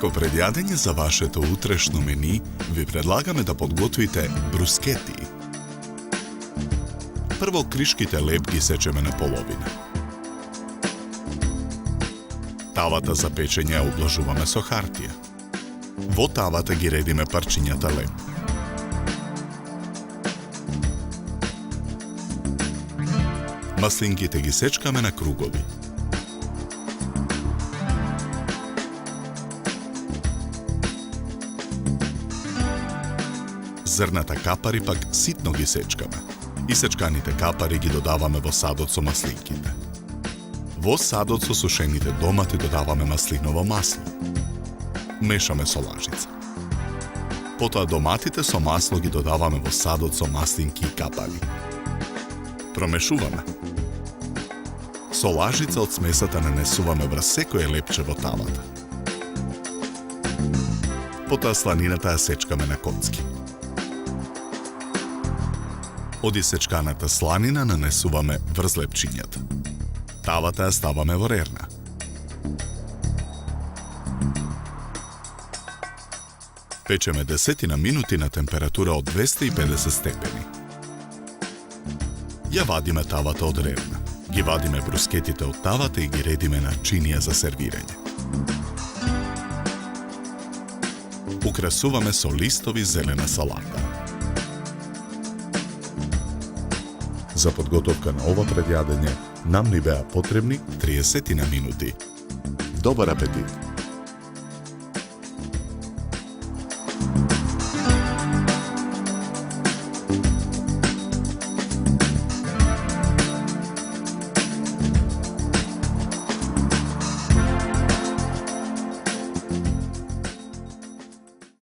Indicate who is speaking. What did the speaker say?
Speaker 1: Како предјадење за вашето утрешно мени, ви предлагаме да подготвите брускети. Прво кришките леб ги сечеме на половина. Тавата за печење ја облажуваме со хартија. Во тавата ги редиме парчињата леб. Маслинките ги сечкаме на кругови. Зрната капари пак ситно ги сечкаме. Исечканите капари ги додаваме во садот со маслинките. Во садот со сушените домати додаваме маслиново масло. Мешаме со лажица. Потоа доматите со масло ги додаваме во садот со маслинки и капари. Промешуваме. Со лажица од смесата нанесуваме врз секое лепче во тавата. Потоа сланината ја сечкаме на коцки. Од исечканата сланина нанесуваме врз лепчињата. Тавата ја ставаме во рерна. Печеме 10 минути на температура од 250 степени. Ја вадиме тавата од рерна. Ги вадиме брускетите од тавата и ги редиме на чинија за сервирање. Украсуваме со листови зелена салата. За подготовка на ова предјадење нам ни беа потребни 30 минути. Добар апетит!